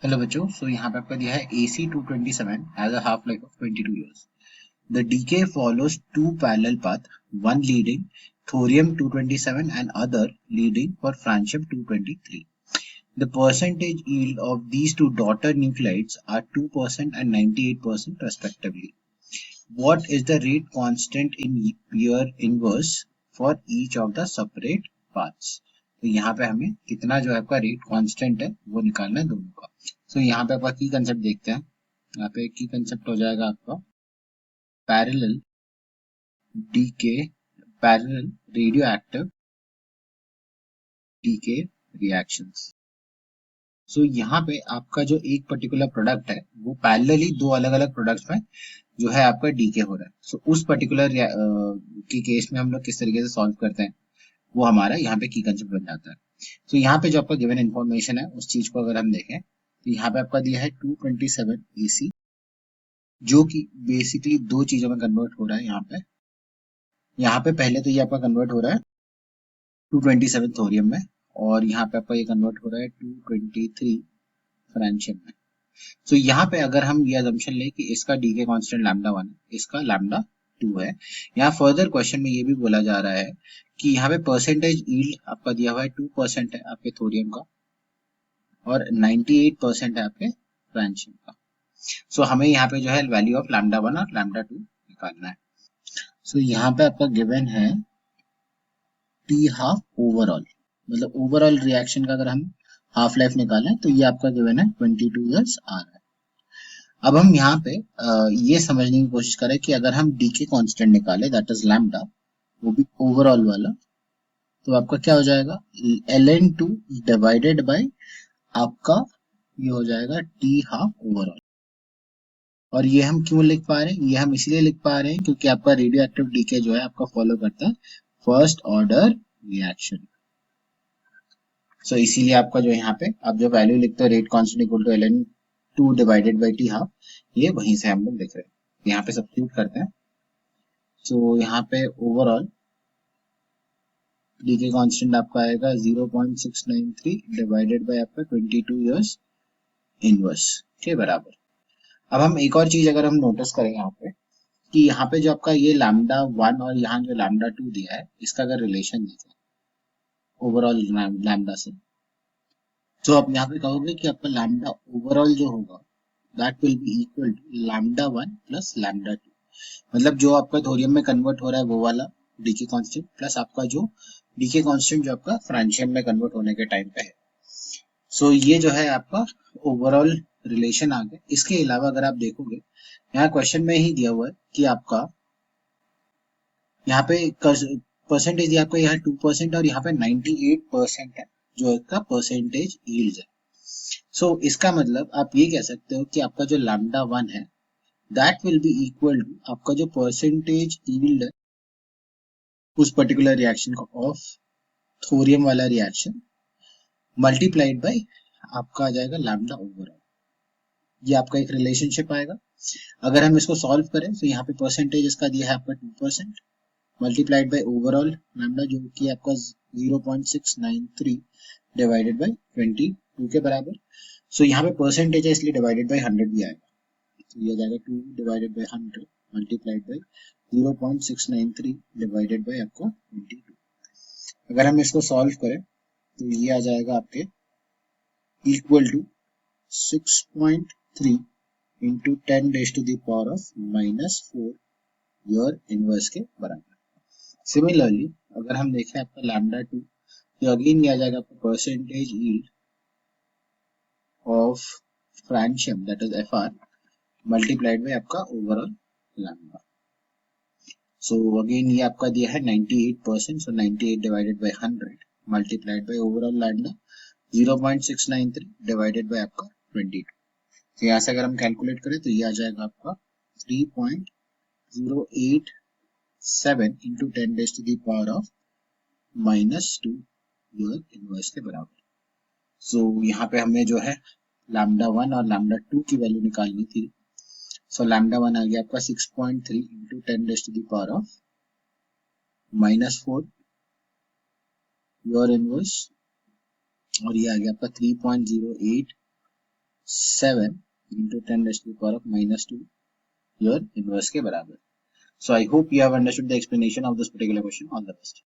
Hello बच्चों, सो यहाँ पे आपका दिया है AC227 has a half life of 22 years. The decay follows two parallel paths, one leading thorium-227 and other leading for francium-223. The percentage yield of these two daughter nuclides are 2% and 98% respectively. What is the rate constant in year inverse for each of the separate paths? तो यहाँ पे हमें कितना जो है आपका rate constant है वो निकालना है दोनों का। सो यहाँ पे आपका की कंसेप्ट देखते हैं। यहाँ पे की कंसेप्ट हो जाएगा आपका parallel decay, parallel radioactive decay reactions. So यहाँ पे आपका जो एक पर्टिकुलर प्रोडक्ट है वो पैरेलली दो अलग अलग प्रोडक्ट्स में जो है आपका डीके हो रहा है। सो उस पर्टिकुलर के केस में हम लोग किस तरीके से सॉल्व करते हैं वो हमारा यहाँ पे की कंसेप्ट बन जाता है। तो यहाँ पे जो आपका गिवन इन्फॉर्मेशन है उस चीज को अगर हम देखें तो यहाँ पे आपका दिया है 227 AC, जो कि बेसिकली दो चीजों में कन्वर्ट हो रहा है। यहाँ पे पहले तो ये आपका कन्वर्ट हो रहा है 227 थोरियम में, और यहाँ पे आपका ये कन्वर्ट हो रहा है 223 फ्रेंशियम में। तो यहाँ पे अगर हम ये अजम्पशन ले कि इसका डीके कांस्टेंट लैम्डा 1 है, इसका लैम्डा 2 है। यहाँ फर्दर क्वेश्चन में ये भी बोला जा रहा है कि यहाँ पे परसेंटेज यील्ड आपका दिया हुआ है 2% है आपके थोरियम का और 98% है आपके फ्रेंशियम का। सो हमें यहाँ पे जो है वैल्यू ऑफ लैम्डा 1 और लैम्डा 2 निकालना है। सो यहाँ पे आपका गिवन है टी हाफ ओवरऑल, मतलब ओवरऑल रिएक्शन का अगर हम हाफ लाइफ निकालें तो ये आपका गिवन है 22 ईयर्स आ रहा है। अब हम यहाँ पे ये समझने की कोशिश करें कि अगर हम डीके कांस्टेंट निकाले दैट इज लैम्डा, वो भी ओवरऑल वाला, तो आपका क्या हो जाएगा ln2 डिवाइडेड बाय आपका ये हो जाएगा टी हाफ ओवरऑल। और ये हम क्यों लिख पा रहे हैं, ये हम इसलिए लिख पा रहे हैं क्योंकि आपका रेडियो एक्टिव डीके जो है आपका फॉलो करता है फर्स्ट ऑर्डर रिएक्शन। सो इसीलिए आपका जो यहाँ पे आप जो वैल्यू लिखते हो rate constant equal to ln2 divided by T half, ये वहीं से हम लोग लिख रहे हैं। यहाँ पे सब्स्टिट्यूट करते हैं। सो यहाँ पे ओवरऑल डीके कांस्टेंट आपका आएगा 0.693 डिवाइडेड बाय आपका 22 इयर्स इनवर्स के बराबर। अब हम एक और चीज अगर हम नोटिस करें यहाँ पे कि यहाँ पे जो आपका ये लैम्डा 1 और यहाँ जो लैम्डा 2 दिया है इसका अगर रिलेशन देखें ओवरऑल लैम्डा से, तो आप यहाँ पे कहोगे कि आपका लैम्डा ओवरऑल जो होगा that will be equal to lambda 1 plus lambda 2। मतलब जो आपका थोरियम में कन्वर्ट हो रहा है वो वाला डीके कांस्टेंट प्लस आपका जो डीके कांस्टेंट जो आपका फ्रेंशियम में कन्वर्ट होने के टाइम पे है। सो ये जो है आपका ओवरऑल रिलेशन आ गया। इसके अलावा अगर आप देखोगे यहाँ क्वेश्चन में ही दिया हुआ है कि आपका यहाँ पे परसेंटेज आपका यहाँ 2% और यहाँ पे 98% है जो इसका परसेंटेज यील्ड है। सो इसका मतलब आप ये कह सकते हो कि आपका जो लैम्डा 1 है that will be equal to आपका जो परसेंटेज यील्ड है उस पर्टिकुलर रिएक्शन का ऑफ थोरियम वाला रिएक्शन मल्टीप्लाइड बाय आपका आ जाएगा लैम्डा ओवरऑल। ये आपका एक रिलेशनशिप आएगा। अगर हम इसको सॉल्व करें तो यहाँ पे परसेंटेज इसका दिया है आपका 2% मल्टीप्लाइड बाय ओवरऑल लैम्डा जो कि आपका 0.693 डिवाइडेड बाय 22 के बराबर। सो यहाँ पे परसेंटेज है इसलिए डिवाइडेड बाय 100 भी आएगा, तो ये जाएगा 2 divided by 100 multiplied by 0.693 divided by आपका 22। अगर हम इसको सॉल्व करें तो ये आ जाएगा आपके equal to 6.3 into 10 raise to the power of -4 year inverse के बराबर। सिमिलरली अगर हम देखें आपका लैम्डा 2 तो अगेन ये आ जाएगा आपका percentage yield of francium that is FR multiplied by आपका ओवरऑल लैम्डा। सो अगेन ये आपका दिया है 98%, सो 98 divided by 100 multiplied by overall lambda 0.693 divided by आपका 22। तो यहाँ से अगर हम कैलकुलेट करें तो ये आ जाएगा आपका 3.087 into 10 raise to the power of -2 year inverse के बराबर। सो यहाँ पे हमें जो है लैम्डा 1 और लैम्डा 2 की वैल्यू निकालनी थी। सो लैम्डा 1 आ गया आपका 6.3 into 10 raise to the power of -4 year inverse, और ये आ गया आपका 3.087 7 into 10 raised to the power of minus 2 your inverse के बराबर. So I hope you have understood the explanation of this particular question. All the best.